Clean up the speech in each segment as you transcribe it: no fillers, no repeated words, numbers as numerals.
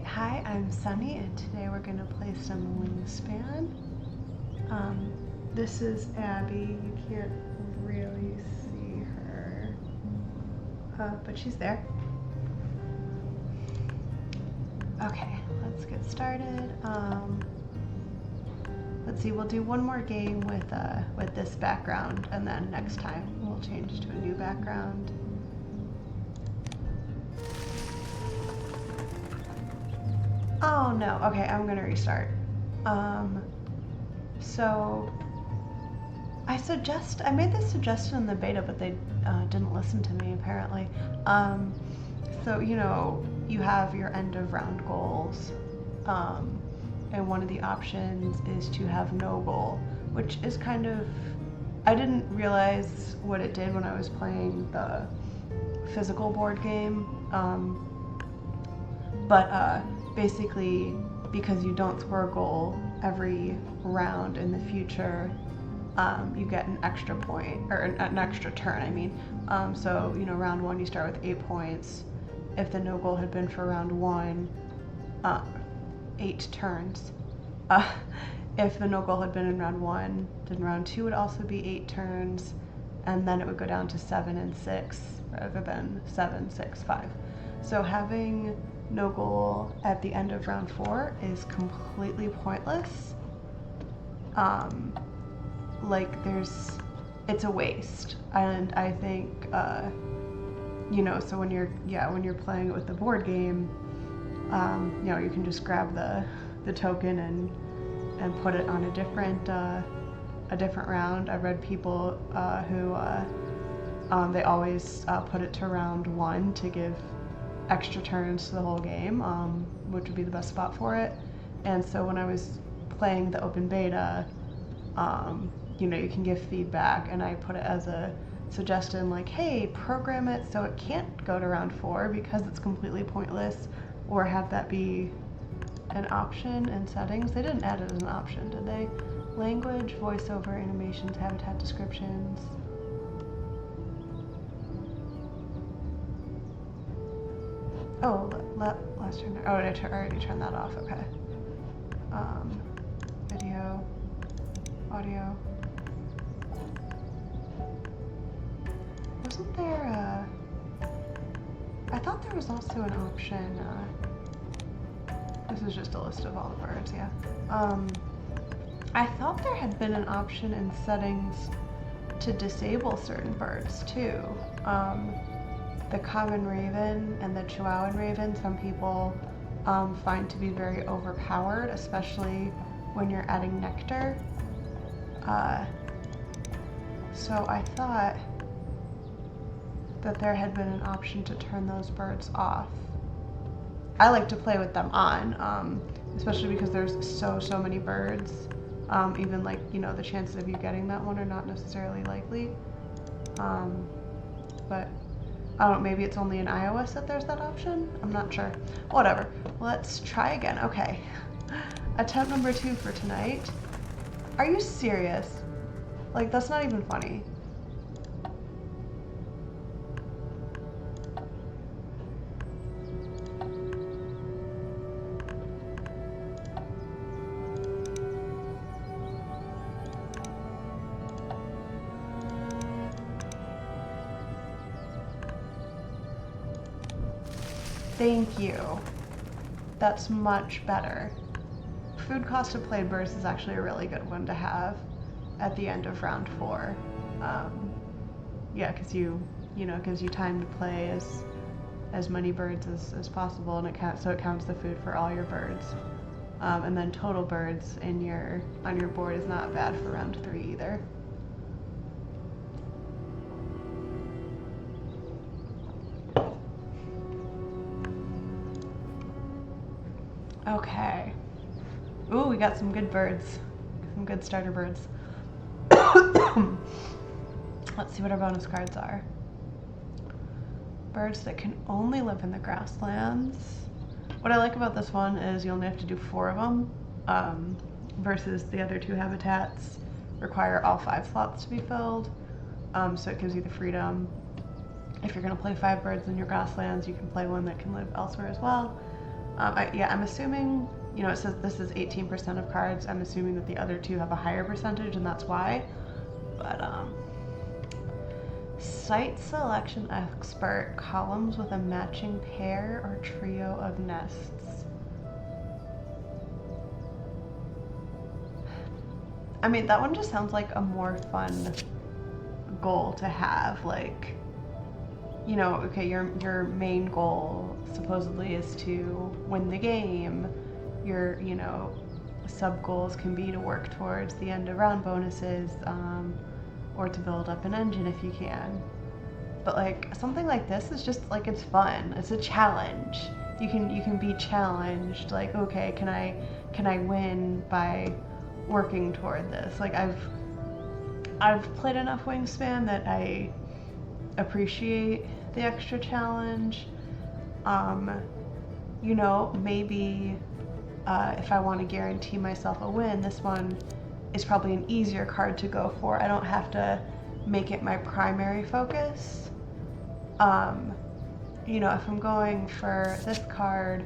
Hi, I'm Sunny, and today we're going to play some Wingspan. This is Abby. You can't really see her, but she's there. Okay, let's get started. Let's see, we'll do one more game with this background, and then next time we'll change to a new background. Oh no, okay, I'm gonna restart. So I made this suggestion in the beta, but they didn't listen to me apparently. So you have your end of round goals, and one of the options is to have no goal, which is kind of, I didn't realize what it did when I was playing the physical board game, but basically, because you don't score a goal every round in the future, you get an extra point, or an extra turn, I mean. So, round one you start with 8 points. If the no goal had been for round one, 8 turns. If the no goal had been in round one, then round two would also be 8 turns, and then it would go down to 7 and 6 rather than 7, 6, 5. So having no goal at the end of round 4 is completely pointless. It's a waste, and I think so when you're playing it with the board game, you can just grab the token and put it on a different round. I've read people who they always put it to round 1 to give extra turns to the whole game, which would be the best spot for it. And so when I was playing the open beta, you can give feedback, and I put it as a suggestion, like, hey, program it so it can't go to round 4 because it's completely pointless, or have that be an option in settings. They didn't add it as an option, did they? Language, voiceover, animations, habitat descriptions. Oh, last turn. Oh, I already turned that off. Okay. Video, audio. Wasn't there I thought there was also an option. This is just a list of all the birds, yeah. I thought there had been an option in settings to disable certain birds too. The common raven and the Chihuahuan raven, some people find to be very overpowered, especially when you're adding nectar. So I thought that there had been an option to turn those birds off. I like to play with them on, especially because there's so many birds. Even the chances of you getting that one are not necessarily likely. But I don't know, maybe it's only in iOS that there's that option? I'm not sure. Whatever. Let's try again. Okay. Attempt number 2 for tonight. Are you serious? Like, that's not even funny. Thank you. That's much better. Food cost of played birds is actually a really good one to have at the end of round 4. Yeah, because it gives you time to play as many birds as possible, and it counts the food for all your birds. And then total birds on your board is not bad for round 3 either. Okay. Ooh, we got some good birds. Some good starter birds. Let's see what our bonus cards are. Birds that can only live in the grasslands. What I like about this one is you only have to do 4 of them, versus the other 2 habitats require all 5 slots to be filled. So it gives you the freedom. If you're going to play 5 birds in your grasslands, you can play one that can live elsewhere as well. Yeah, I'm assuming, it says this is 18% of cards. I'm assuming that the other two have a higher percentage, and that's why. But, site selection expert, columns with a matching pair or trio of nests. I mean, that one just sounds like a more fun goal to have. Like, okay, your main goal supposedly is to win the game. Your, sub goals can be to work towards the end of round bonuses, or to build up an engine if you can. But like something like this is just like, it's fun. It's a challenge. You can be challenged. Like, okay, can I win by working toward this? Like I've played enough Wingspan that I appreciate the extra challenge. Maybe if I want to guarantee myself a win, this one is probably an easier card to go for. I don't have to make it my primary focus. If I'm going for this card,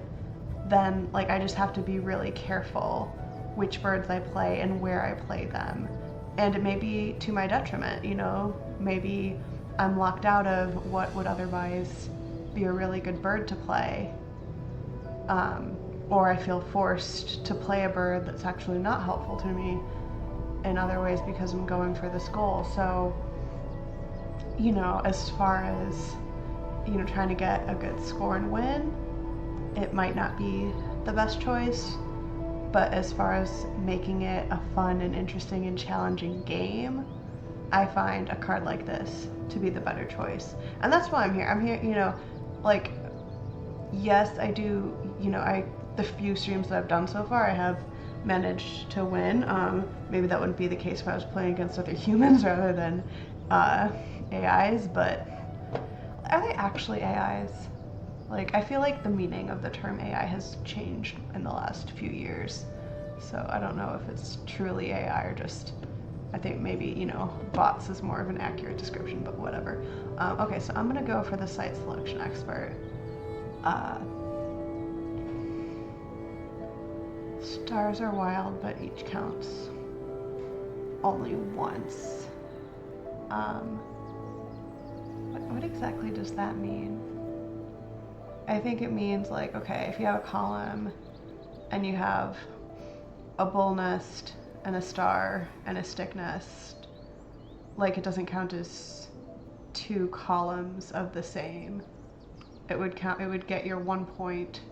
then like I just have to be really careful which birds I play and where I play them. And it may be to my detriment, maybe I'm locked out of what would otherwise be a really good bird to play. Or I feel forced to play a bird that's actually not helpful to me in other ways because I'm going for this goal. So, as far as, trying to get a good score and win, it might not be the best choice. But as far as making it a fun and interesting and challenging game, I find a card like this to be the better choice. And that's why I'm here. I'm here, like, yes, I do, the few streams that I've done so far, I have managed to win. Maybe that wouldn't be the case if I was playing against other humans rather than AIs, but are they actually AIs? Like, I feel like the meaning of the term AI has changed in the last few years. So I don't know if it's truly AI or just, I think maybe, bots is more of an accurate description, but whatever. Okay, so I'm gonna go for the site selection expert. Stars are wild, but each counts only once. What exactly does that mean? I think it means like, okay, if you have a column and you have a bull nest and a star and a stick nest, like it doesn't count as two columns of the same. It would get your 1 point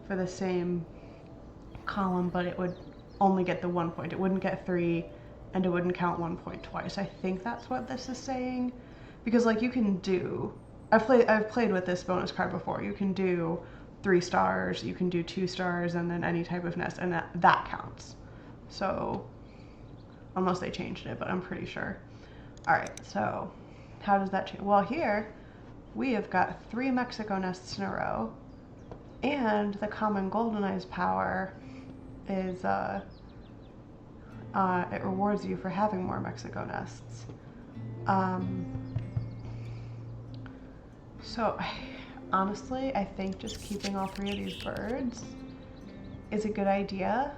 for the same column, but it would only get the 1 point. It wouldn't get 3, and it wouldn't count 1 point twice. I think that's what this is saying, because like you can do, I've played with this bonus card before. You can do 3 stars, you can do 2 stars, and then any type of nest, and that counts. So unless they changed it, but I'm pretty sure. All right, so how does that change? Well, here we have got 3 Mexico nests in a row, and the common golden eyes power is it rewards you for having more Mexico nests. So honestly, I think just keeping all 3 of these birds is a good idea.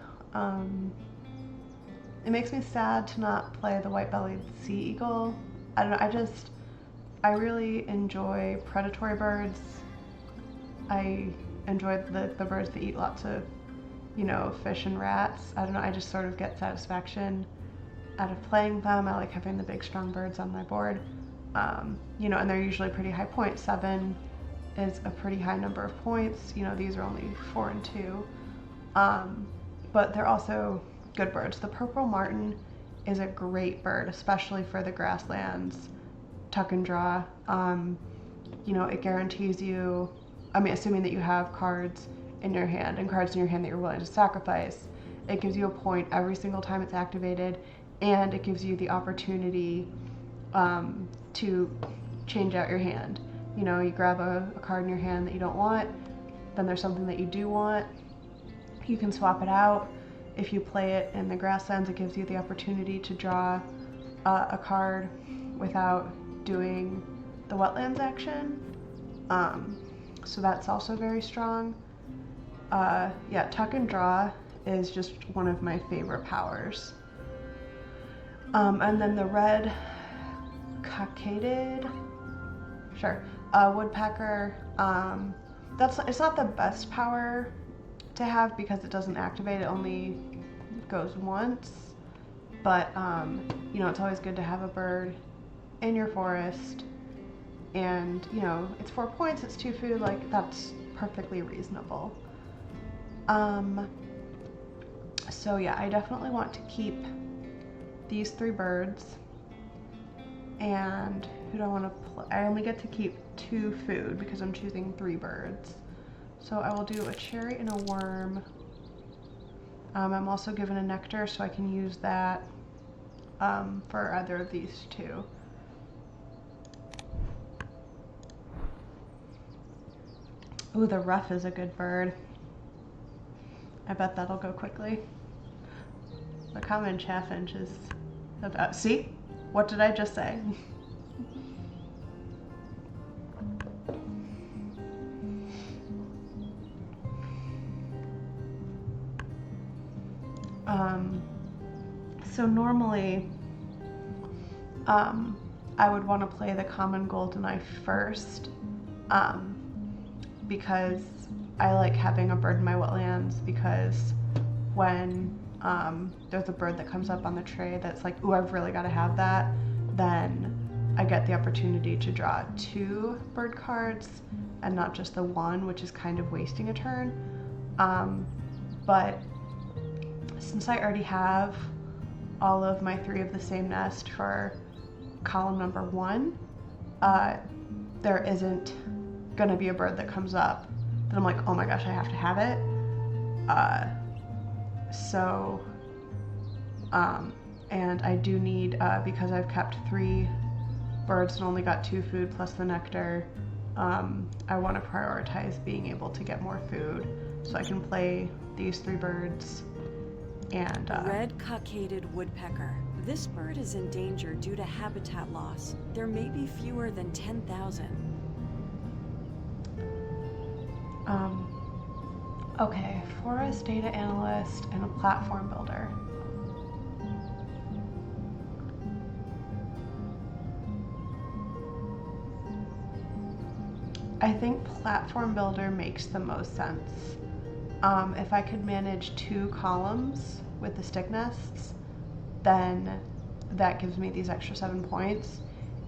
It makes me sad to not play the white-bellied sea eagle. I don't know, I really enjoy predatory birds. I enjoy the birds that eat lots of, fish and rats. I don't know, I just sort of get satisfaction out of playing them. I like having the big strong birds on my board. And they're usually pretty high points. 7 is a pretty high number of points. These are only 4 and 2. But they're also good birds. The purple martin is a great bird, especially for the grasslands, tuck and draw. It guarantees you, assuming that you have cards in your hand and cards in your hand that you're willing to sacrifice, it gives you a point every single time it's activated, and it gives you the opportunity to change out your hand. You grab a card in your hand that you don't want, then there's something that you do want, you can swap it out. If you play it in the grasslands, it gives you the opportunity to draw a card without doing the wetlands action. So that's also very strong. yeah, tuck and draw is just one of my favorite powers. And then the red cockaded, sure, woodpecker. It's not the best power to have because it doesn't activate. It only goes once. But you know, it's always good to have a bird in your forest, and you know, it's 4 points. It's 2 food. Like that's perfectly reasonable. So yeah, I definitely want to keep these 3 birds. And who do I want to play? I only get to keep 2 food because I'm choosing 3 birds. So I will do a cherry and a worm. I'm also given a nectar, so I can use that for either of these 2. Ooh, the ruff is a good bird. I bet that'll go quickly. The common chaffinch is about, see? What did I just say? So normally, I would want to play the common goldeneye first, because I like having a bird in my wetlands, because when there's a bird that comes up on the tray that's like, ooh, I've really got to have that, then I get the opportunity to draw 2 bird cards and not just the 1, which is kind of wasting a turn. But since I already have all of my 3 of the same nest for column number 1, there isn't gonna be a bird that comes up that I'm like, oh my gosh, I have to have it. And I do need, because I've kept 3 birds and only got 2 food plus the nectar, I want to prioritize being able to get more food so I can play these 3 birds. And red cockaded woodpecker. This bird is in danger due to habitat loss. There may be fewer than 10,000. Okay, forest data analyst and a platform builder. I think platform builder makes the most sense. If I could manage 2 columns with the stick nests, then that gives me these extra 7 points.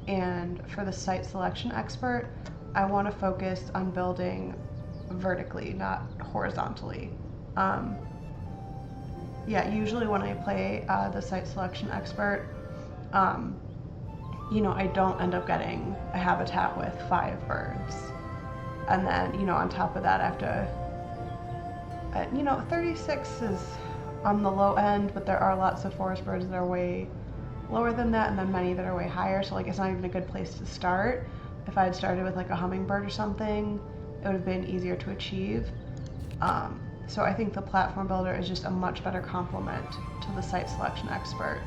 And for the site selection expert, I want to focus on building vertically, not horizontally. Yeah, usually when I play the site selection expert, you know, I don't end up getting a habitat with 5 birds. And then, you know, on top of that, I have to, you know, 36 is on the low end, but there are lots of forest birds that are way lower than that, and then many that are way higher. So like, it's not even a good place to start. If I had started with like a hummingbird or something, it would have been easier to achieve. So I think the platform builder is just a much better complement to the site selection expert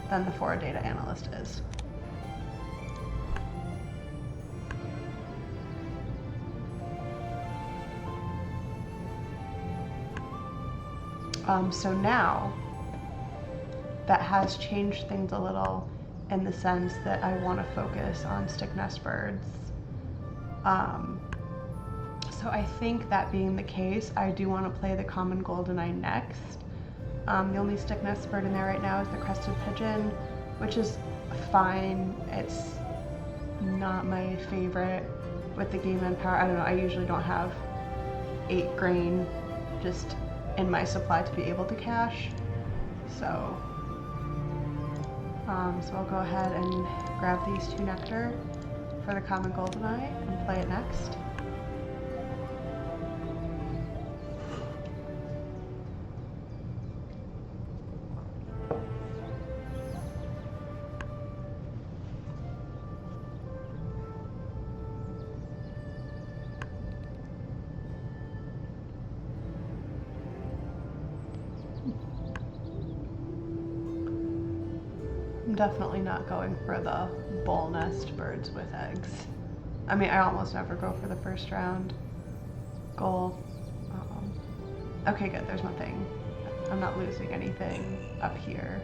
than the forest data analyst is. So now that has changed things a little in the sense that I want to focus on stick nest birds. So I think that being the case, I do want to play the common goldeneye next. The only stick nest bird in there right now is the crested pigeon, which is fine. It's not my favorite with the game end power. I don't know, I usually don't have 8 grain just in my supply to be able to cache. So I'll go ahead and grab these 2 nectar for the common goldeneye and play it next. I'm definitely not going for the bull nest birds with eggs. I mean, I almost never go for the first round goal. Okay, good. There's nothing. I'm not losing anything up here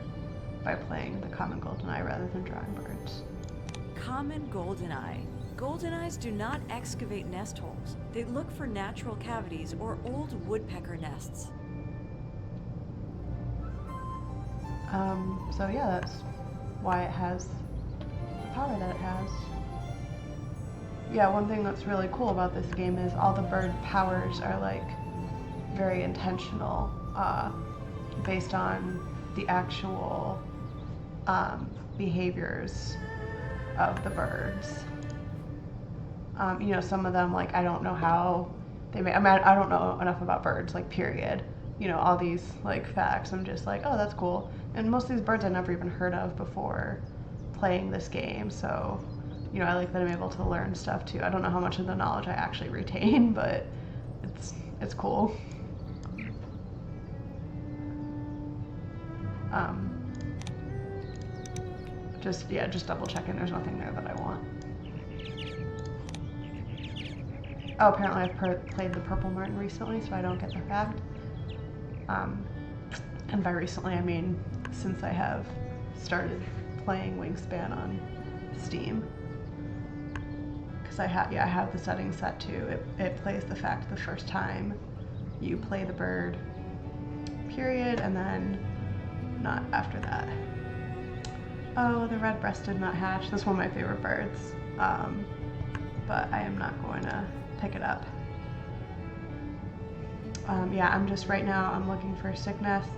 by playing the common goldeneye rather than drawing birds. Common goldeneye. Goldeneyes do not excavate nest holes. They look for natural cavities or old woodpecker nests. So yeah, that's why it has the power that it has. Yeah, one thing that's really cool about this game is all the bird powers are like very intentional, based on the actual behaviors of the birds. You know, some of them, like, I don't know how they may, I mean, I don't know enough about birds, like, period. You know, all these, like, facts, I'm just like, oh, that's cool. And most of these birds I never even heard of before playing this game, so, you know, I like that I'm able to learn stuff, too. I don't know how much of the knowledge I actually retain, but it's cool. Just double checking there's nothing there that I want. Oh, apparently I've played the Purple Martin recently, so I don't get the fact. And by recently, I mean since I have started playing Wingspan on Steam. Because I have the settings set to, it plays the fact the first time you play the bird, period, and then not after that. Oh, the red-breasted nuthatch. That's one of my favorite birds. But I am not going to pick it up. Yeah, I'm just right now, I'm looking for stick nests.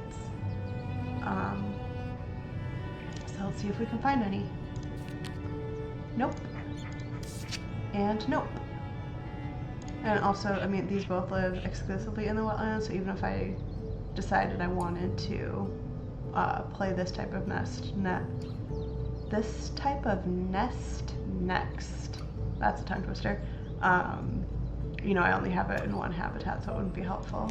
So let's see if we can find any. Nope. And nope. And also, I mean, these both live exclusively in the wetlands, so even if I decided I wanted to play this type of nest next, that's a tongue twister, you know, I only have it in one habitat, so it wouldn't be helpful.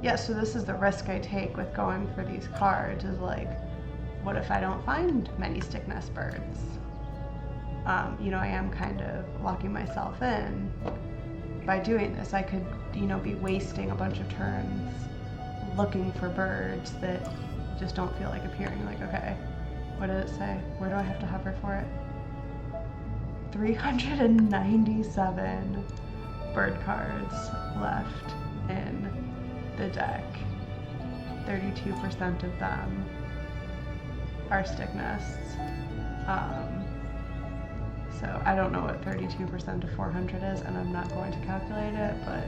Yeah, so this is the risk I take with going for these cards, is like, what if I don't find many stick nest birds? You know, I am kind of locking myself in by doing this. I could, you know, be wasting a bunch of turns looking for birds that just don't feel like appearing. Like, okay, what did it say? Where do I have to hover for it? 397 bird cards left in the deck. 32% of them are stick nests. So I don't know what 32% of 400 is, and I'm not going to calculate it, but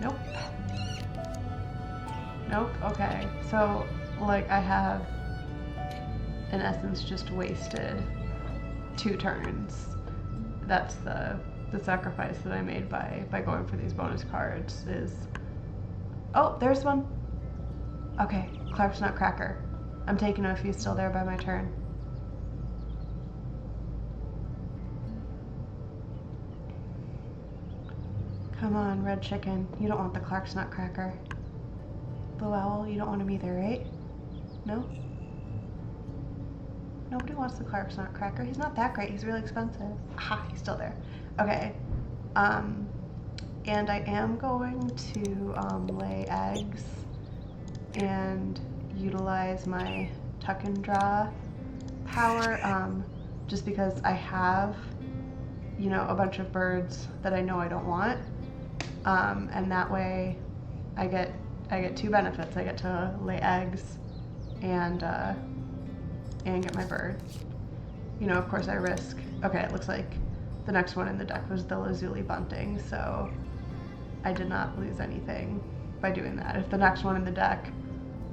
nope. Nope, okay. So, like, I have, in essence, just wasted 2 turns. That's the sacrifice that I made by going for these bonus cards is... Oh, there's one! Okay, Clark's Nutcracker. I'm taking him if he's still there by my turn. Come on, Red Chicken. You don't want the Clark's Nutcracker. Blue Owl, you don't want him either, right? No? Nobody wants the Clark's Nutcracker. He's not that great. He's really expensive. Aha, he's still there. Okay. And I am going to lay eggs and utilize my tuck and draw power, just because I have, you know, a bunch of birds that I know I don't want, and that way I get 2 benefits. I get to lay eggs and get my bird. You know, of course I risk, okay, it looks like the next one in the deck was the lazuli bunting, so I did not lose anything by doing that. If the next one in the deck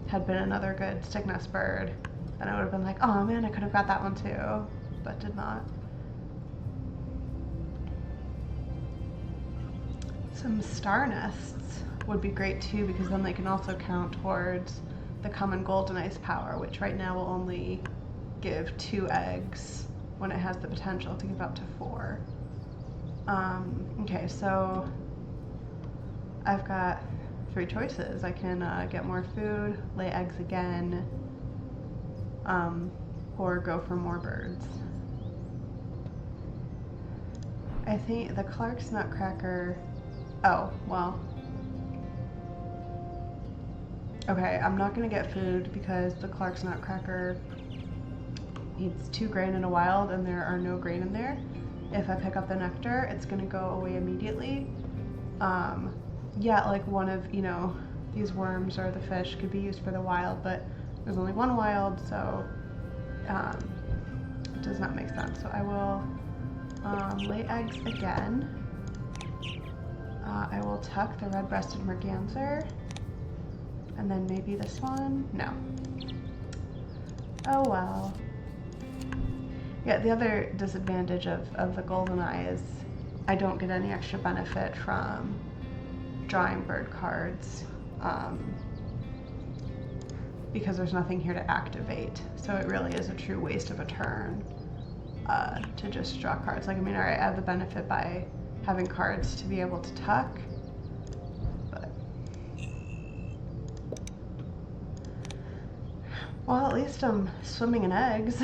had been another good stick nest bird, then I would have been like, oh man, I could have got that one too, but did not. Some star nests would be great too, because then they can also count towards the common goldeneye's power, which right now will only give 2 eggs when it has the potential to give up to 4. Okay, so I've got 3 choices. I can get more food, lay eggs again, or go for more birds. I think the Clark's Nutcracker, oh, well. Okay, I'm not gonna get food because the Clark's Nutcracker needs 2 grain in a wild and there are no grain in there. If I pick up the nectar, it's gonna go away immediately. Yeah, like one of, you know, these worms or the fish could be used for the wild, but there's only 1 wild, so it does not make sense. So I will lay eggs again. I will tuck the red-breasted merganser. And then maybe this one? No. Oh well. Yeah, the other disadvantage of the goldeneye is I don't get any extra benefit from drawing bird cards because there's nothing here to activate. So it really is a true waste of a turn to just draw cards. Like, I mean, all right, I have the benefit by having cards to be able to tuck, but well, at least I'm swimming in eggs.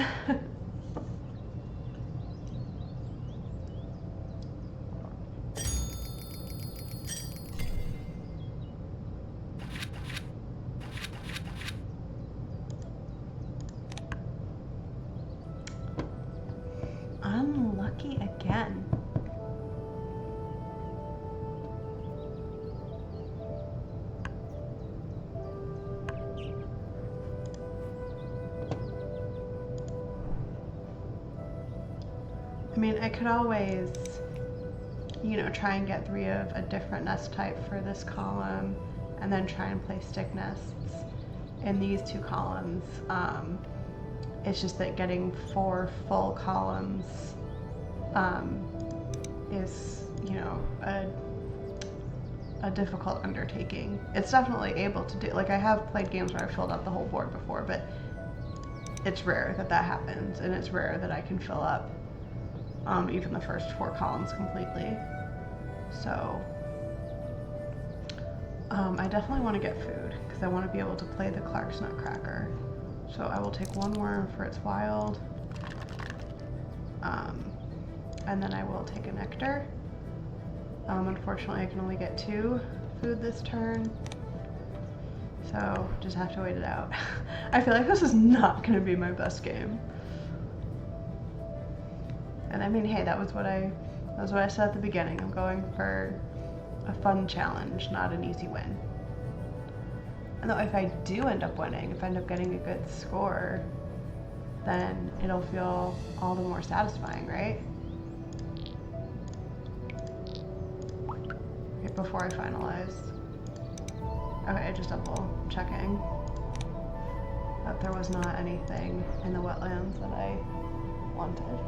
Unlucky again. I mean, I could always, you know, try and get 3 of a different nest type for this column and then try and place stick nests in these 2 columns. It's just that getting 4 full columns is, you know, a difficult undertaking. It's definitely able to do, like I have played games where I've filled up the whole board before, but it's rare that that happens, and it's rare that I can fill up even the first 4 columns completely. So I definitely want to get food because I want to be able to play the Clark's Nutcracker. So I will take 1 worm for its wild, and then I will take a nectar. Unfortunately, I can only get 2 food this turn, so just have to wait it out. I feel like this is not going to be my best game. And I mean, hey, that was what I said at the beginning. I'm going for a fun challenge, not an easy win. And though if I do end up winning, if I end up getting a good score, then it'll feel all the more satisfying, right? Okay, before I finalize. Okay, just double checking that there was not anything in the wetlands that I wanted.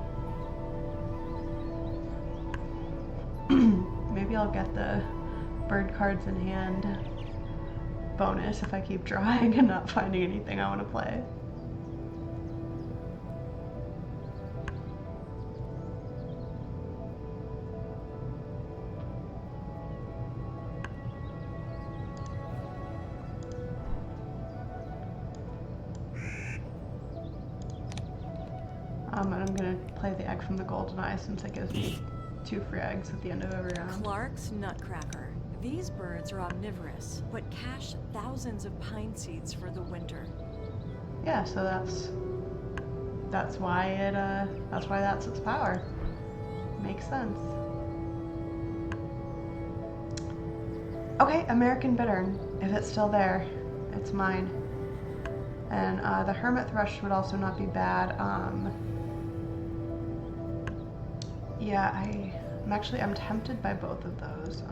Maybe I'll get the bird cards in hand bonus if I keep drawing and not finding anything I want to play. And I'm gonna play the egg from the goldeneye since it gives me 2 free eggs at the end of every round. Clark's Nutcracker. These birds are omnivorous, but cache thousands of pine seeds for the winter. Yeah, so that's why that's its power. Makes sense. Okay, American Bittern. If it's still there, it's mine. And the hermit thrush would also not be bad. Yeah, I'm tempted by both of those.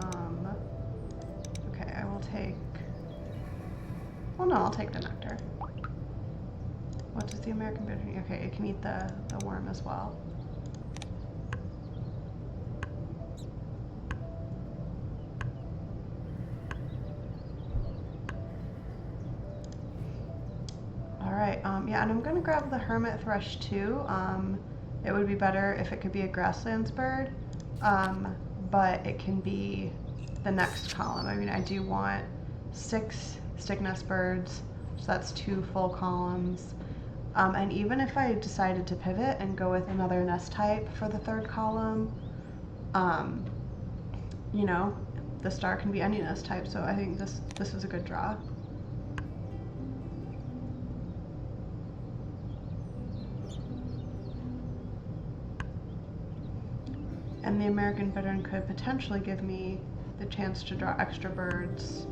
Okay, I will take, well no, I'll take the nectar. What does the American Bittern? Okay, it can eat the worm as well. Alright, yeah, and I'm gonna grab the hermit thrush too. It would be better if it could be a grasslands bird, but it can be the next column. I mean, I do want 6 stick nest birds, so that's 2 full columns. And even if I decided to pivot and go with another nest type for the 3rd column, You know, the star can be any nest type, so I think this was a good draw. And the American Bittern could potentially give me the chance to draw extra birds.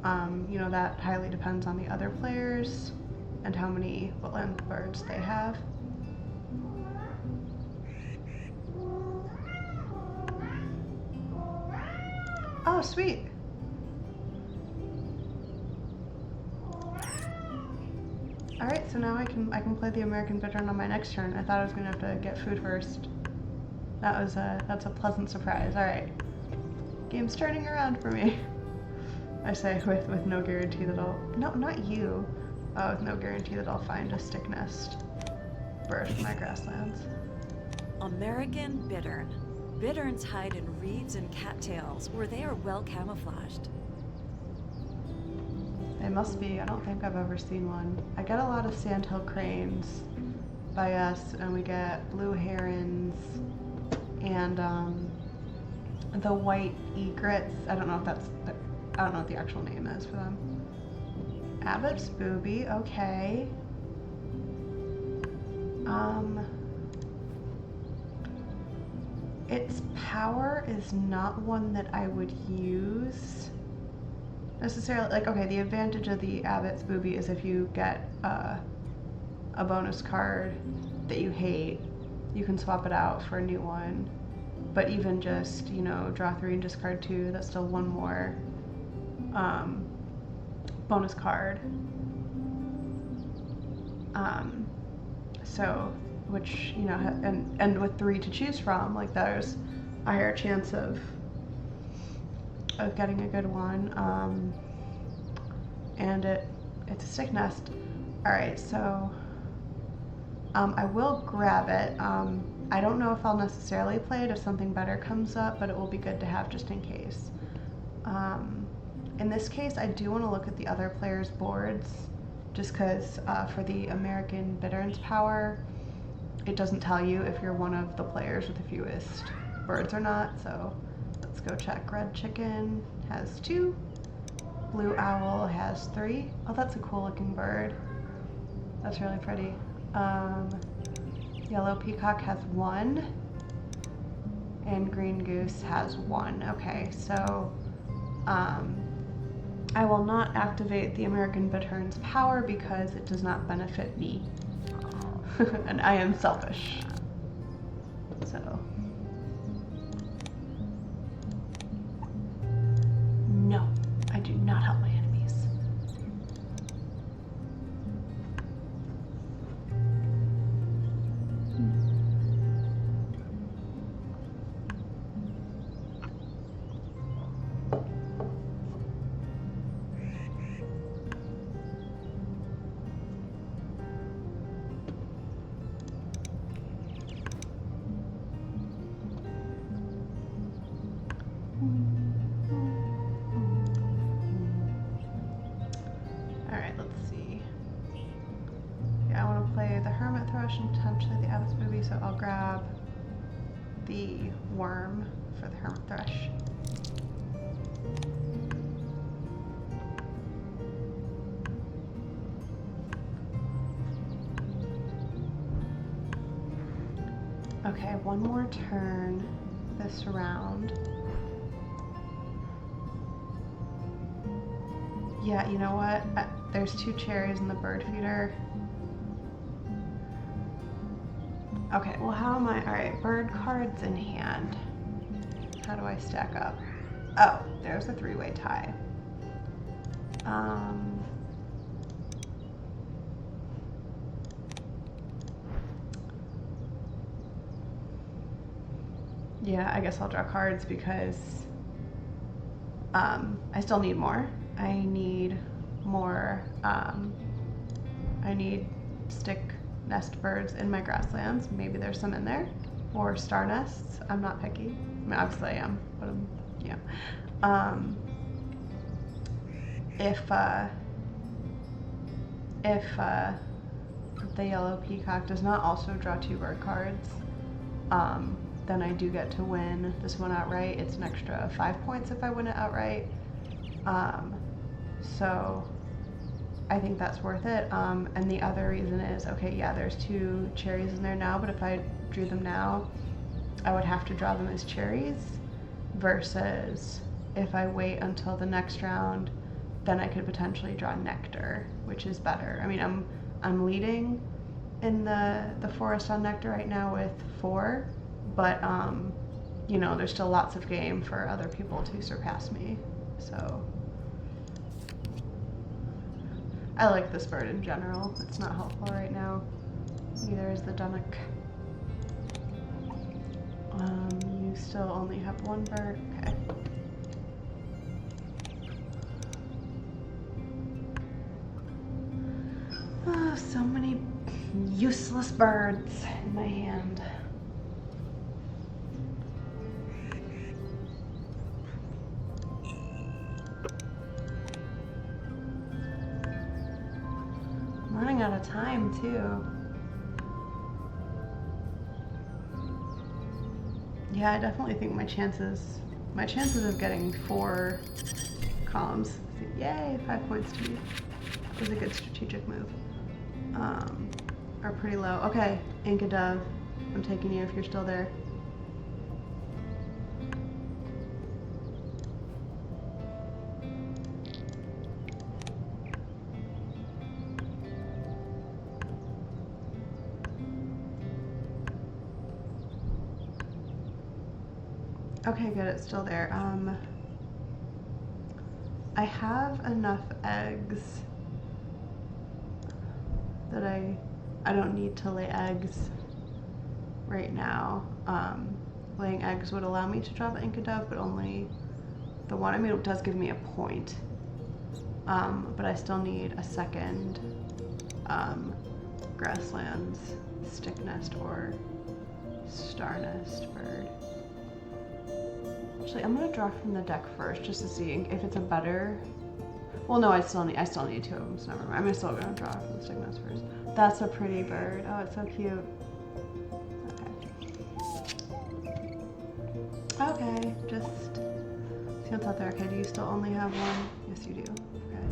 You know, that highly depends on the other players and how many woodland birds they have. Oh, sweet. All right, so now I can play the American Bittern on my next turn. I thought I was gonna have to get food first. That's a pleasant surprise. All right, game's turning around for me. I say with no guarantee that I'll not you. With no guarantee that I'll find a stick nest bird in my grasslands. American bittern. Bitterns hide in reeds and cattails where they are well camouflaged. They must be. I don't think I've ever seen one. I get a lot of sandhill cranes by us, and we get blue herons and the white egrets. I don't know what the actual name is for them. Abbott's booby. Okay. Its power is not one that I would use necessarily. Like, okay, the advantage of the Abbott's booby is if you get a bonus card that you hate, you can swap it out for a new one. But even just, you know, draw 3 and discard 2, that's still one more bonus card. So, which, you know, and with 3 to choose from, like, there's a higher chance of getting a good one. And it's a stick nest. All right, so I will grab it. I don't know if I'll necessarily play it if something better comes up, but it will be good to have just in case. In this case, I do want to look at the other players' boards, just because for the American Bittern's power, it doesn't tell you if you're one of the players with the fewest birds or not. So let's go check. Red Chicken has 2. Blue Owl has 3. Oh, that's a cool looking bird. That's really pretty. Yellow Peacock has 1. And Green Goose has 1. Okay, so I will not activate the American Bittern's power because it does not benefit me. And I am selfish. So. No, I do not help my enemies. And potentially the Abbott's booby, so I'll grab the worm for the hermit thrush. Okay, one more turn this round. Yeah, you know what? There's 2 cherries in the bird feeder. Okay, well, how am I? All right, bird cards in hand. How do I stack up? Oh, there's a 3-way tie. Yeah, I guess I'll draw cards because I still need more. I need more. I need stick nest birds in my grasslands. Maybe there's some in there, or star nests. I'm not picky. I mean, obviously I am, but yeah. If the yellow peacock does not also draw 2 bird cards, then I do get to win this one outright. It's an extra 5 points if I win it outright. So I think that's worth it. And the other reason is, okay, yeah, there's 2 cherries in there now, but if I drew them now, I would have to draw them as cherries, versus if I wait until the next round, then I could potentially draw nectar, which is better. I mean, I'm leading in the forest on nectar right now with 4, but you know, there's still lots of game for other people to surpass me. So I like this bird in general. It's not helpful right now. Neither is the dunnock. You still only have 1 bird. Okay. Oh, so many useless birds in my hand. I'm running out of time too. Yeah, I definitely think my chances of getting 4 columns, yay, 5 points to me, was a good strategic move, are pretty low. Okay, Inca Dove, I'm taking you if you're still there. Okay, good, it's still there. I have enough eggs that I don't need to lay eggs right now. Laying eggs would allow me to draw the Inca Dove, but only the one. I mean, it does give me a point, but I still need a second grasslands, stick nest, or star nest bird. Actually, I'm gonna draw from the deck first, just to see if it's a better. Well, no, I still need 2 of them, so never mind. I'm still gonna draw from the stick nest first. That's a pretty bird. Oh, it's so cute. Okay. Okay, just see what's out there. Okay, do you still only have 1? Yes, you do. Okay.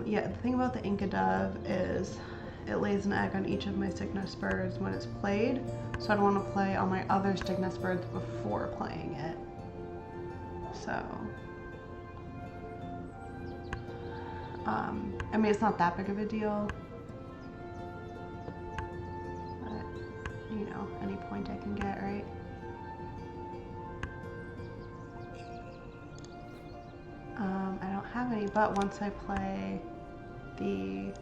Yeah, the thing about the Inca Dove is it lays an egg on each of my stick nest birds when it's played, so I don't want to play all my other stick nest birds before playing it. So, I mean, it's not that big of a deal, but, you know, any point I can get, right? I don't have any, but once I play the,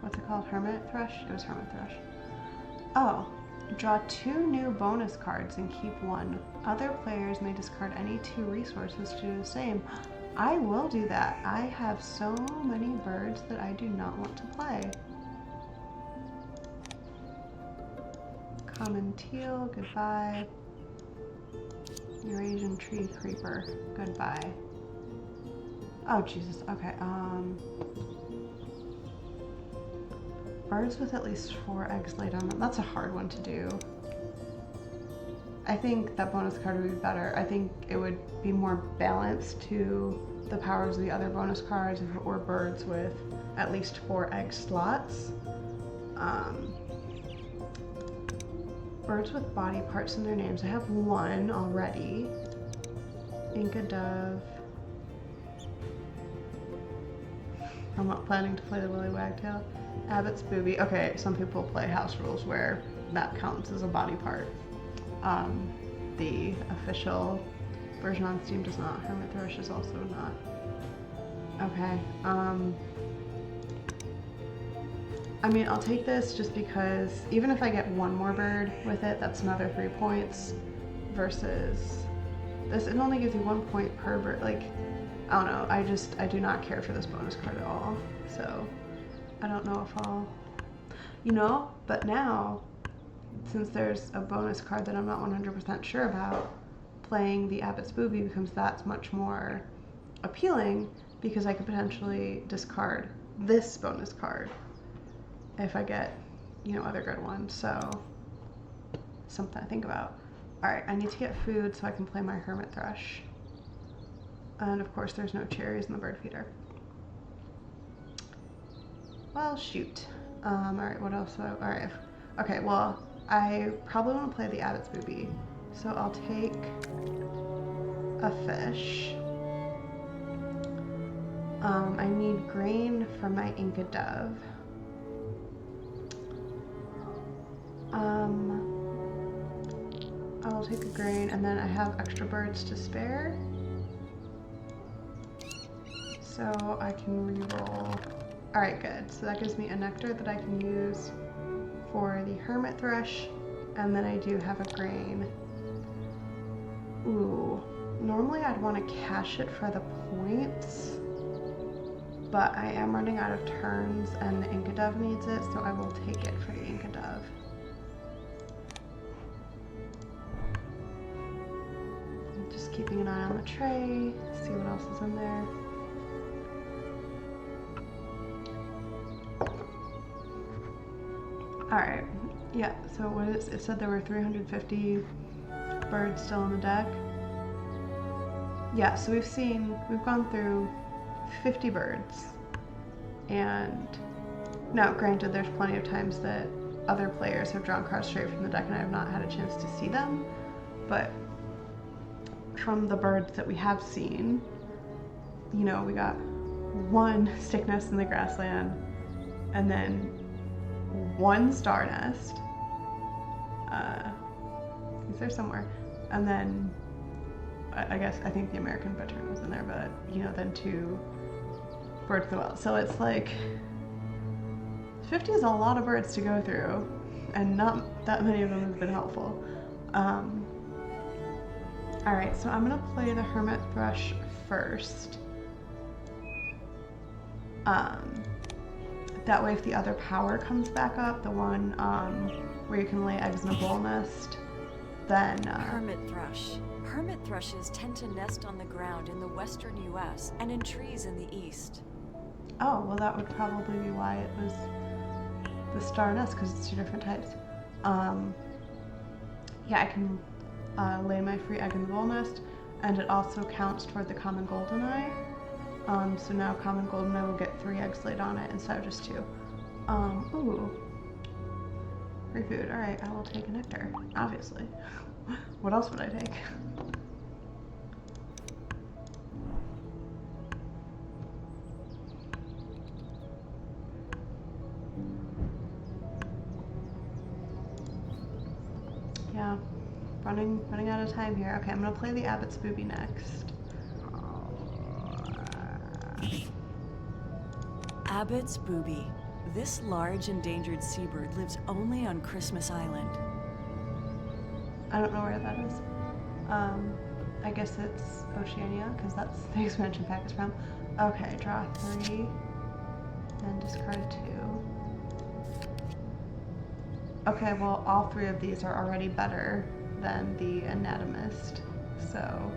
what's it called, Hermit Thrush? It was Hermit Thrush. Oh, draw 2 new bonus cards and keep 1. Other players may discard any 2 resources to do the same. I will do that. I have so many birds that I do not want to play. Common teal, goodbye. Eurasian tree creeper, goodbye. Oh, Jesus, okay, birds with at least 4 eggs laid on them. That's a hard one to do. I think that bonus card would be better. I think it would be more balanced to the powers of the other bonus cards if it were birds with at least 4 egg slots. Birds with body parts in their names. I have 1 already. Inca Dove. I'm not planning to play the Willy Wagtail. Abbott's Booby. Okay, some people play house rules where that counts as a body part. The official version on Steam does not. Hermit Thrush is also not. Okay. I mean, I'll take this just because even if I get 1 more bird with it, that's another 3 points versus this. It only gives you 1 point per bird. Like, I don't know. I do not care for this bonus card at all. So I don't know if I'll, you know, but now, since there's a bonus card that I'm not 100% sure about, playing the Abbott's Booby becomes that much more appealing because I could potentially discard this bonus card if I get, you know, other good ones. So something to think about. All right, I need to get food so I can play my hermit thrush. And of course there's no cherries in the bird feeder. Well, shoot. All right, what else? All right, okay, well, I probably want to play the Abbot's Booby. So I'll take a fish. I need grain for my Inca dove. I will take a grain, and then I have extra birds to spare. So I can reroll. Alright, good. So that gives me a nectar that I can use for the hermit thrush, and then I do have a grain. Ooh, normally I'd want to cash it for the points, but I am running out of turns and the Inca dove needs it, so I will take it for the Inca dove. Just keeping an eye on the tray, see what else is in there. Alright, yeah, so what is it? Said there were 350 birds still on the deck. Yeah, so we've gone through 50 birds. And now, granted, there's plenty of times that other players have drawn cards straight from the deck and I have not had a chance to see them. But from the birds that we have seen, you know, we got one stick nest in the grassland, and then one star nest. Is there somewhere? And then I think the American bittern was in there, but you know, then 2 birds of the wild. So it's like 50 is a lot of birds to go through, and not that many of them have been helpful. Alright, so I'm gonna play the hermit thrush first. That way if the other power comes back up, the one where you can lay eggs in a bowl nest, then... Hermit thrush. Hermit thrushes tend to nest on the ground in the western U.S. and in trees in the east. Oh, well that would probably be why it was the star nest, because it's 2 different types. Yeah, I can lay my free egg in the bowl nest, and it also counts toward the common goldeneye. So now common goldeneye will get 3 eggs laid on it instead of just 2. Ooh. Free food. Alright, I will take a nectar, obviously. What else would I take? Yeah, running out of time here. Okay, I'm gonna play the Abbot's Booby next. Abbot's Booby. This large endangered seabird lives only on Christmas Island. I don't know where that is. I guess it's Oceania, because that's the expansion pack is from. Okay, draw 3, and discard 2. Okay, well, all 3 of these are already better than the anatomist, so,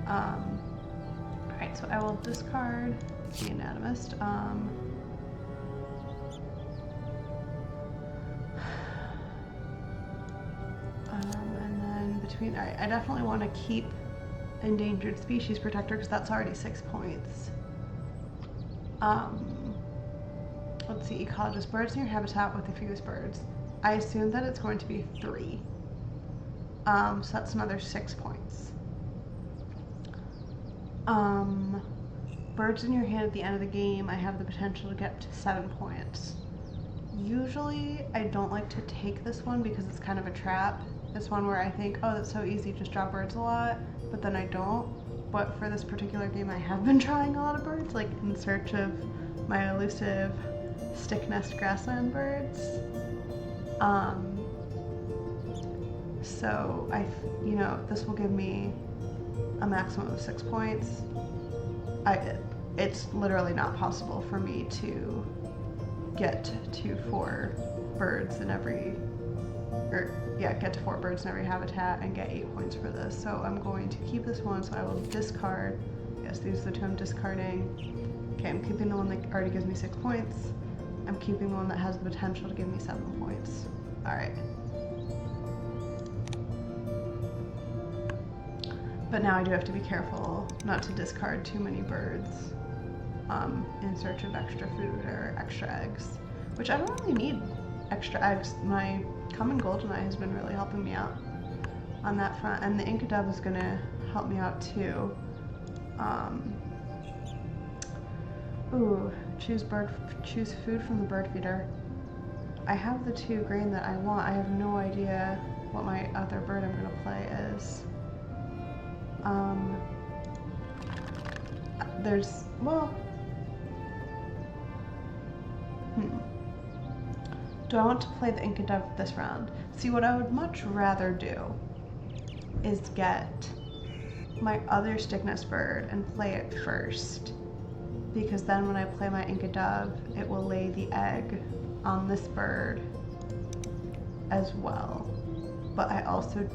alright, so I will discard the anatomist. And then between, alright, I definitely want to keep endangered species protector because that's already 6 points. Let's see, ecologist, birds in your habitat with the fewest birds. I assume that it's going to be 3. So that's another 6 points. Birds in your hand at the end of the game, I have the potential to get up to 7 points. Usually, I don't like to take this one because it's kind of a trap. It's one where I think, oh, that's so easy, just draw birds a lot, but then I don't. But for this particular game, I have been drawing a lot of birds, like in search of my elusive stick nest grassland birds. So you know, this will give me a maximum of 6 points. It's literally not possible for me to get to 4 birds in every, get to 4 birds in every habitat and get 8 points for this. So I'm going to keep this one, so I will discard, yes, these are the 2 I'm discarding, Okay, I'm keeping the one that already gives me 6 points. I'm keeping the one that has the potential to give me 7 points. Alright. But now I do have to be careful not to discard too many birds in search of extra food or extra eggs. Which I don't really need extra eggs. My common goldeneye has been really helping me out on that front. And the Inca dove is going to help me out too. Choose food from the bird feeder. I have the 2 grain that I want. I have no idea what my other bird I'm gonna play is. Do I want to play the Inca dove this round? See, what I would much rather do is get my other stick nest bird and play it first. Because then when I play my Inca dove, it will lay the egg on this bird as well. But I also,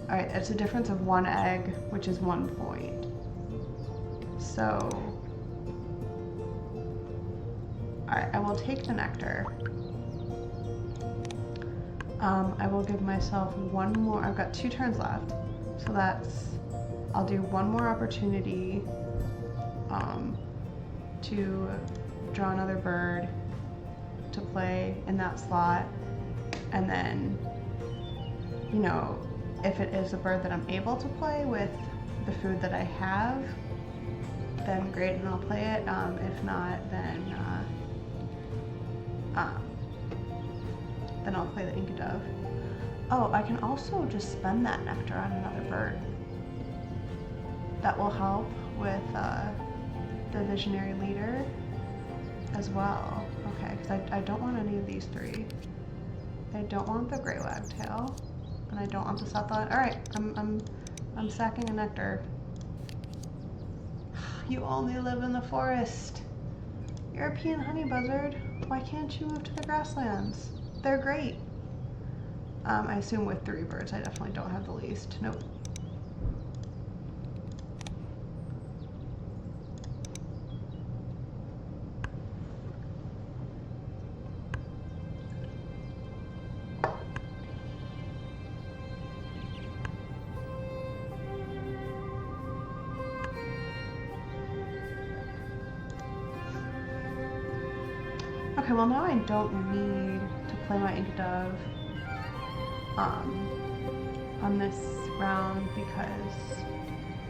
alright, it's a difference of 1 egg, which is 1 point. So, alright, I will take the nectar. I will give myself 1 more, I've got 2 turns left. So I'll do 1 more opportunity to draw another bird to play in that slot, and then, you know, if it is a bird that I'm able to play with the food that I have, then great, and I'll play it. If not, then I'll play the Inca dove. Oh, I can also just spend that nectar on another bird. That will help with the visionary leader as well. Okay, because I don't want any of these 3. I don't want the gray wagtail, and I don't want the Southland. All right, I'm sacking a nectar. You only live in the forest. European honey buzzard. Why can't you move to the grasslands? They're great. I assume with 3 birds, I definitely don't have the least. Nope. Okay, well now I don't need to play my Inca dove on this round because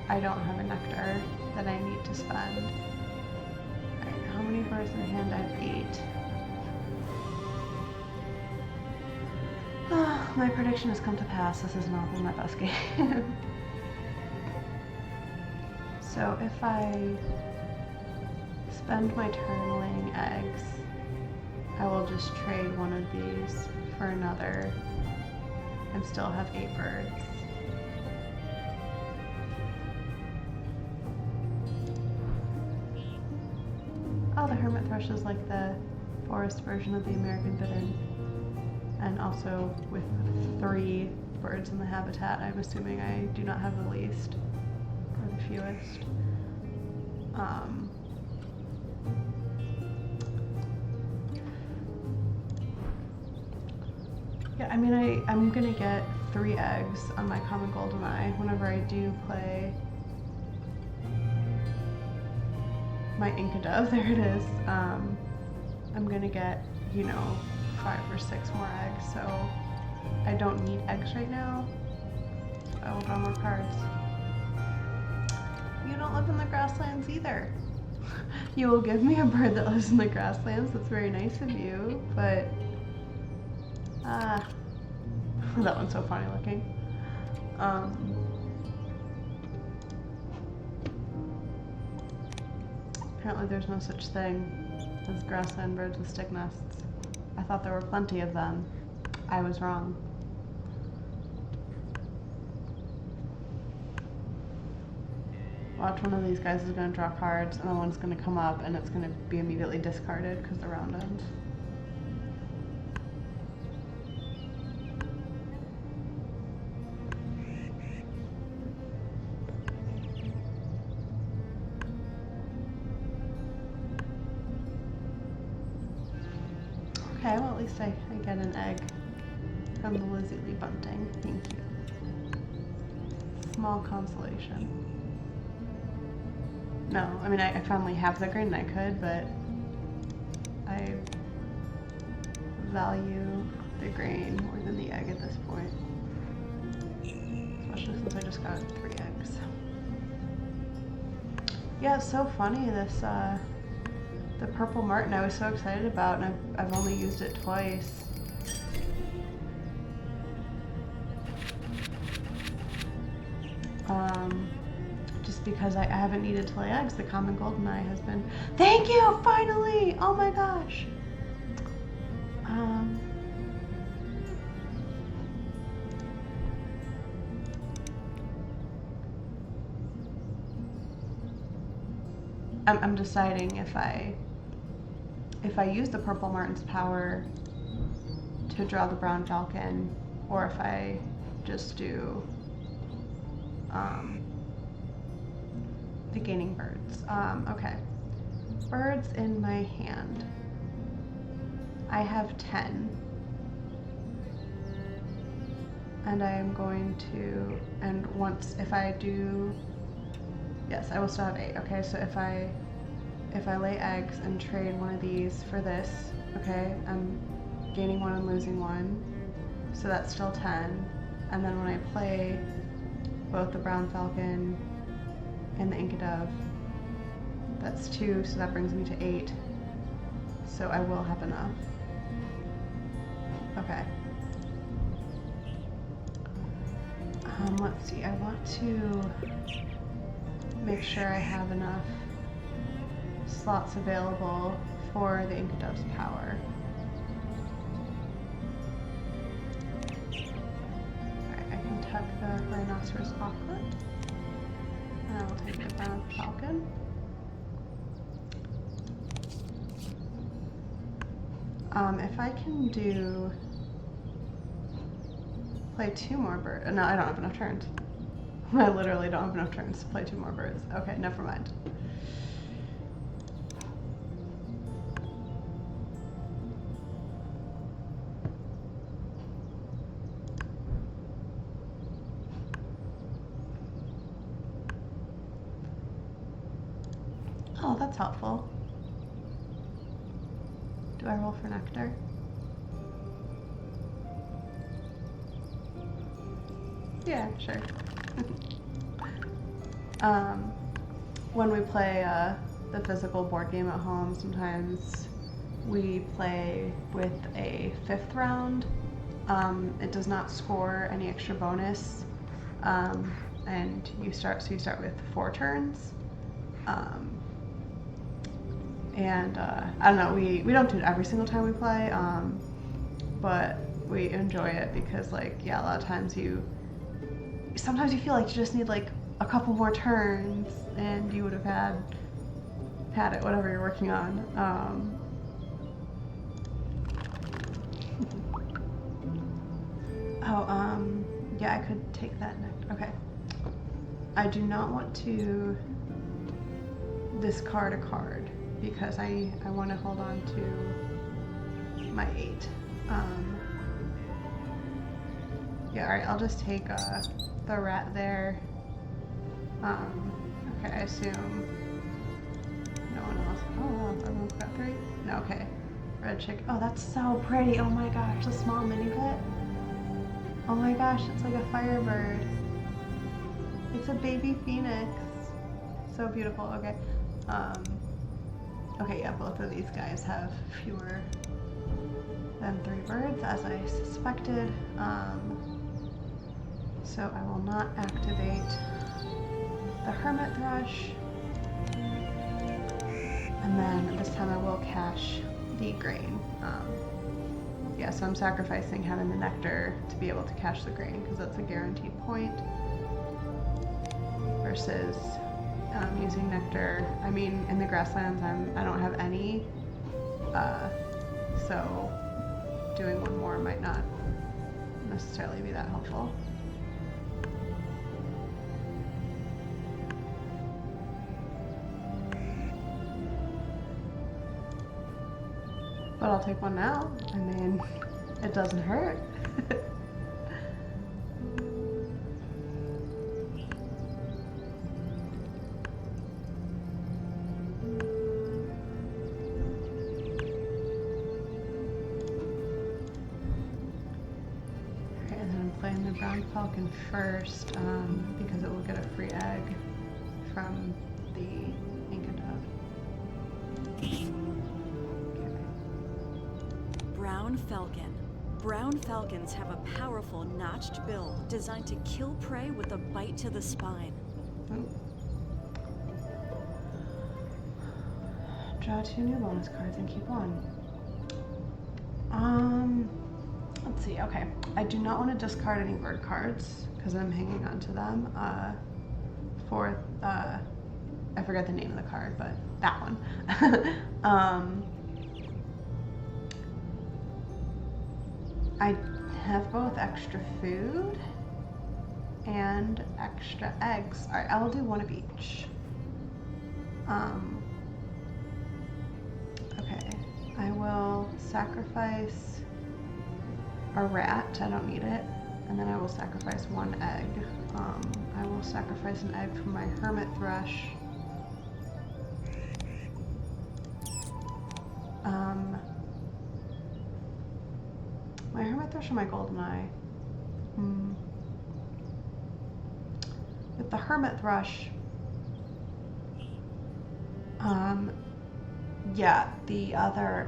I don't have a nectar that I need to spend. Alright, how many birds in hand? I have 8. My prediction has come to pass. This has not been my best game. So if I spend my turn laying eggs, I will just trade one of these for another and still have 8 birds. Oh, the hermit thrush is like the forest version of the American bittern. And also with 3 birds in the habitat, I'm assuming I do not have the least or the fewest. Yeah, I mean, I'm gonna get 3 eggs on my common goldeneye whenever I do play my Inca dove. There it is. I'm gonna get, you know, 5 or 6 more eggs, so I don't need eggs right now. So I will draw more cards. You don't live in the grasslands either. You will give me a bird that lives in the grasslands. That's very nice of you, but that one's so funny looking. Apparently there's no such thing as grassland birds with stick nests. I thought there were plenty of them. I was wrong. Watch, one of these guys is going to draw cards, and the one's going to come up, and it's going to be immediately discarded because the round ends. least I get an egg from the Lizzie Lee bunting. Thank you. Small consolation. No, I mean, I finally have the grain and I could, but I value the grain more than the egg at this point. Especially since I just got 3 eggs. Yeah, it's so funny, this, the purple martin I was so excited about, and I've only used it twice. Just because I haven't needed to lay eggs. The common goldeneye has been. Thank you, finally! Oh my gosh. I'm deciding if I use the purple martin's power to draw the brown falcon, or if I just do the gaining birds. Okay. Birds in my hand. I have 10. And I am going to, and once, if I do, yes, I will still have 8. Okay, so if I lay eggs and trade one of these for this, okay, I'm gaining 1 and losing 1. So that's still 10. And then when I play both the brown falcon and the Inca dove, that's 2, so that brings me to 8. So I will have enough. Okay. Let's see, I want to make sure I have enough slots available for the Inca dove's power. Alright, I can tuck the rhinoceros auklet. And I will take the brown falcon. If I can play 2 more birds. No, I don't have enough turns. I literally don't have enough turns to play 2 more birds. Okay, never mind. Oh, that's helpful. Do I roll for nectar? Yeah, sure. When we play the physical board game at home, sometimes we play with a 5th round. It does not score any extra bonus, and you start with 4 turns. And I don't know, we don't do it every single time we play, but we enjoy it because, like, yeah, a lot of times sometimes you feel like you just need like a couple more turns and you would have had it, whatever you're working on. Yeah, I could take that next. Okay. I do not want to discard a card because I want to hold on to my 8. Yeah, alright, I'll just take the rat there. Okay, I assume no one else. Oh wow, everyone's got 3? No, okay. Red chicken. Oh, that's so pretty. Oh my gosh, the small mini bit. Oh my gosh, it's like a firebird. It's a baby phoenix. So beautiful. Okay. Okay, yeah, both of these guys have fewer than 3 birds, as I suspected. So I will not activate the hermit thrush. And then this time I will cache the grain. Yeah, so I'm sacrificing having the nectar to be able to cache the grain because that's a guaranteed point. Versus using nectar. I mean, in the grasslands, I don't have any, so doing 1 more might not necessarily be that helpful. But I'll take one now. I mean, it doesn't hurt. Playing the brown falcon first because it will get a free egg from the Inca dove. Okay. Brown falcon. Brown falcons have a powerful notched bill designed to kill prey with a bite to the spine. Oh. Draw 2 new bonus cards and keep 1. Let's see, okay. I do not want to discard any bird cards because I'm hanging on to them for, I forget the name of the card, but that one. I have both extra food and extra eggs. All right, I will do one of each. Okay, I will sacrifice a rat, I don't need it, and then I will sacrifice 1 egg. I will sacrifice an egg from my hermit thrush. My hermit thrush or my golden eye? With the hermit thrush, yeah, the other,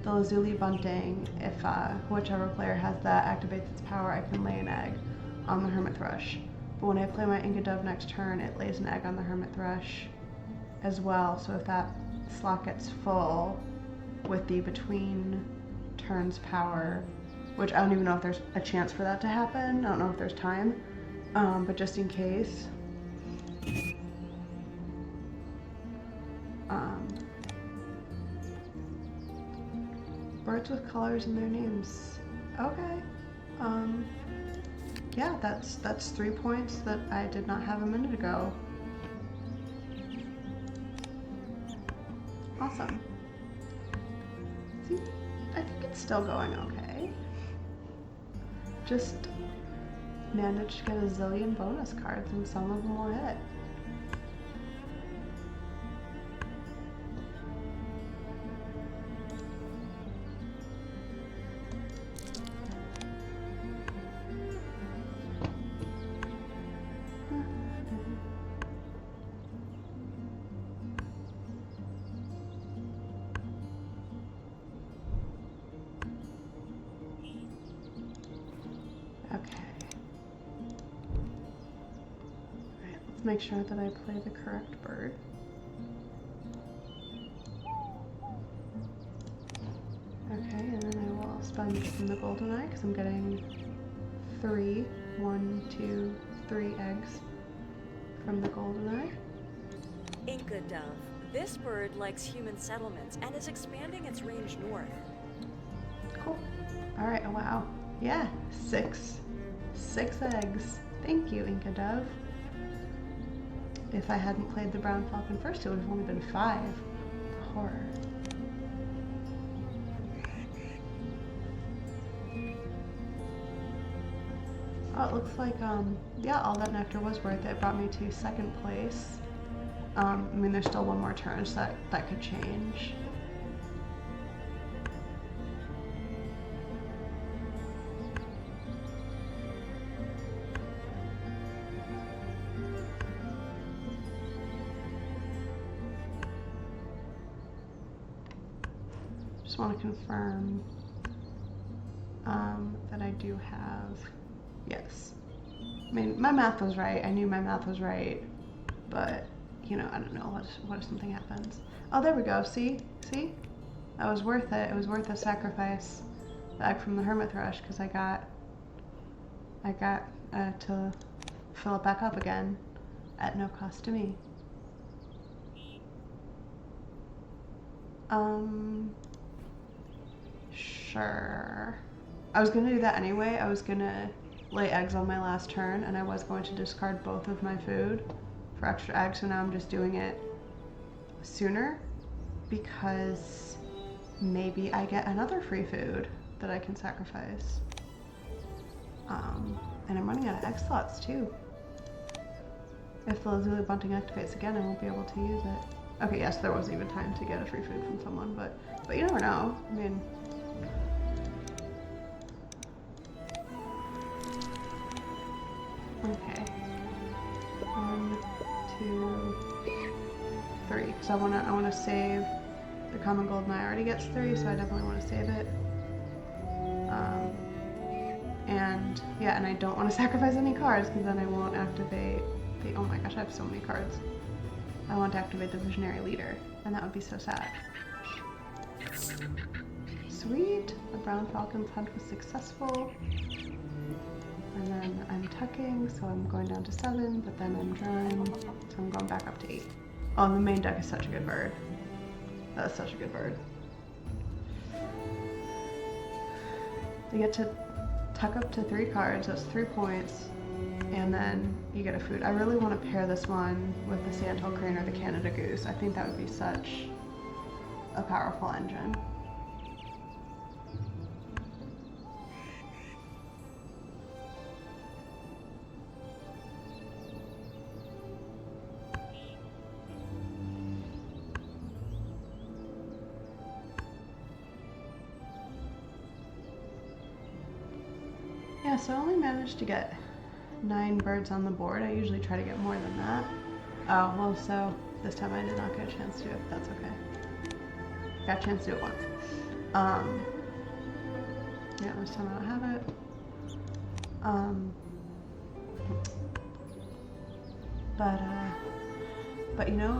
the lazuli bunting, if whichever player has that activates its power, I can lay an egg on the hermit thrush. But when I play my Inca dove next turn, it lays an egg on the hermit thrush as well. So if that slot gets full with the between turns power, which I don't even know if there's a chance for that to happen. I don't know if there's time, but just in case. Birds with colors in their names. Okay. Yeah, that's 3 points that I did not have a minute ago. Awesome. See, I think it's still going okay. Just managed to get a zillion bonus cards and some of them will hit. Make sure that I play the correct bird. Okay, and then I will spend from the golden eye because I'm getting 3, 1, 2, 3 eggs from the golden eye. Inca dove. This bird likes human settlements and is expanding its range north. Cool. All right. Oh, wow. Yeah, 6 eggs. Thank you, Inca dove. If I hadn't played the brown falcon first, it would have only been 5. Horror. Oh, it looks like, yeah, all that nectar was worth it. It brought me to 2nd place. I mean, there's still one more turn, so that could change. Just want to confirm that I do have, yes. I mean, my math was right. I knew my math was right, but, you know, I don't know. What if something happens? Oh, there we go. See? That was worth it. It was worth the sacrifice. The egg from the hermit thrush, because I got to fill it back up again at no cost to me. Sure. I was gonna do that anyway. I was gonna lay eggs on my last turn, and I was going to discard both of my food for extra eggs, so now I'm just doing it sooner because maybe I get another free food that I can sacrifice. And I'm running out of X slots too. If the Lazuli Bunting activates again, I won't be able to use it. Okay, yes, there was even time to get a free food from someone, but you never know. I mean, okay. 1, 2, 3. Because I wanna save the common golden eye. Already gets 3, so I definitely want to save it. And yeah, and I don't want to sacrifice any cards because then I won't activate the. Oh my gosh, I have so many cards. I want to activate the Visionary Leader, and that would be so sad. Sweet! The Brown Falcon's hunt was successful. And then I'm tucking, so I'm going down to 7, but then I'm drawing, so I'm going back up to 8. Oh, the main deck is such a good bird. That's such a good bird. You get to tuck up to 3 cards, that's 3 points, and then you get a food. I really want to pair this one with the Sandhill Crane or the Canada Goose. I think that would be such a powerful engine. Yeah, so I only managed to get 9 birds on the board. I usually try to get more than that. Oh, well, so this time I did not get a chance to, if that's okay. Got a chance to do it once. Yeah, this time I don't have it. But you know,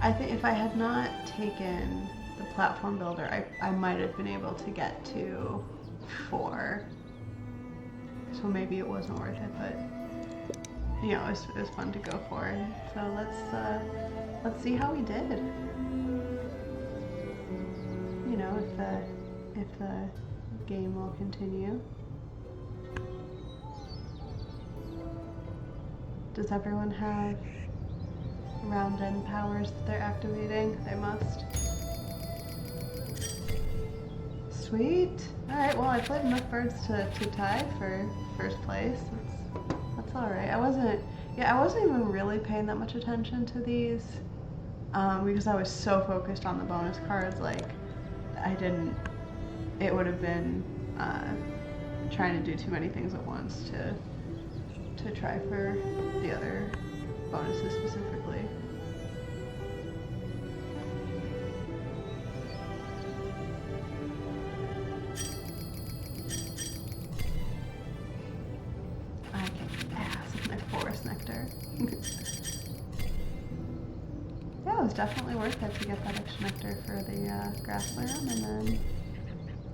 I think if I had not taken the platform builder, I might have been able to get to 4. So maybe it wasn't worth it, but you know, it was fun to go for. So let's see how we did. You know, if the game will continue. Does everyone have round end powers that they're activating? They must. Sweet. Alright, well I played enough birds to tie for first place. That's alright. I wasn't even really paying that much attention to these. Because I was so focused on the bonus cards, like it would have been trying to do too many things at once to try for the other bonuses specifically. I kicked ass with my forest nectar. Yeah, it was definitely worth it to get that extra nectar for the grassland, and then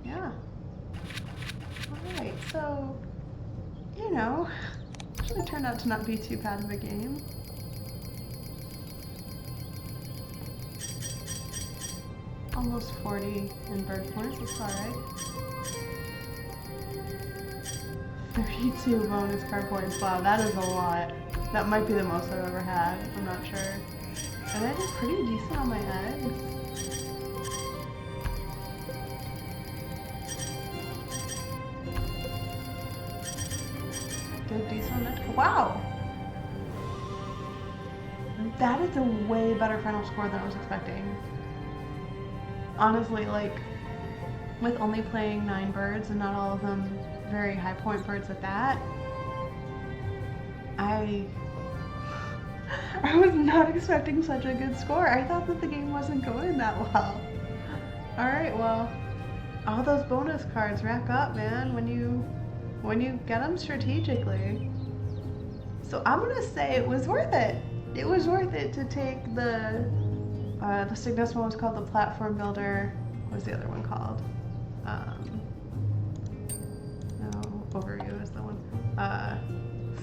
yeah. Alright, so you know, it turned out to not be too bad of a game. Almost 40 in bird points, that's alright. 32 bonus card points, wow, that is a lot. That might be the most I've ever had, I'm not sure. And I did pretty decent on my eggs. Did decent on that. Wow! That is a way better final score than I was expecting. Honestly, like, with only playing 9 birds and not all of them very high point birds at that, I was not expecting such a good score. I thought that the game wasn't going that well. Alright, well, all those bonus cards rack up, man, when you get them strategically. So I'm gonna say it was worth it. It was worth it to take the Cygnus one was called the Platform Builder. What was the other one called? No, Overview is the one.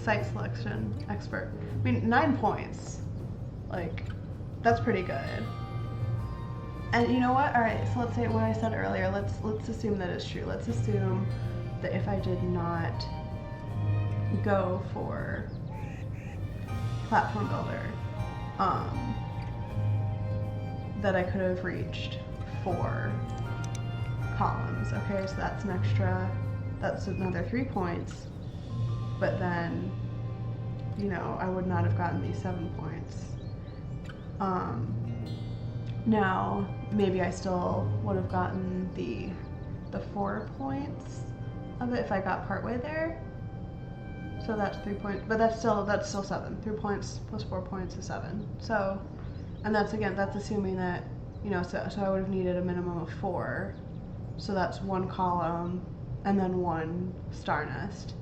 Site Selection Expert. I mean, 9 points. Like, that's pretty good. And you know what? All right, so let's say what I said earlier. Let's assume that it's true. Let's assume that if I did not go for Platform Builder, that I could have reached 4 columns. Okay, so that's an extra, that's another 3 points, but then, you know, I would not have gotten these 7 points. Now, maybe I still would have gotten the 4 points of it if I got partway there. So that's 3 points, but that's still 7. 3 points plus 4 points is 7. So, and that's again, that's assuming that, you know, so I would have needed a minimum of 4. So that's 1 column and then 1 star nest.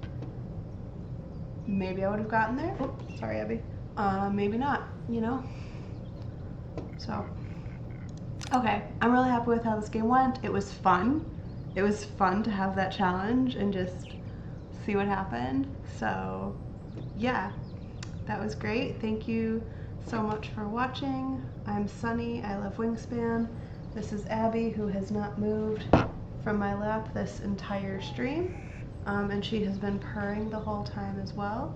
Maybe I would have gotten there. Oh, sorry, Abby. Maybe not, you know? So, okay, I'm really happy with how this game went. It was fun. It was fun to have that challenge and just see what happened. So, yeah, that was great. Thank you so much for watching. I'm Sunny. I love Wingspan. This is Abby, who has not moved from my lap this entire stream. And she has been purring the whole time as well.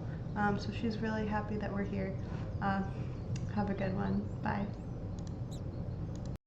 So she's really happy that we're here. Have a good one. Bye.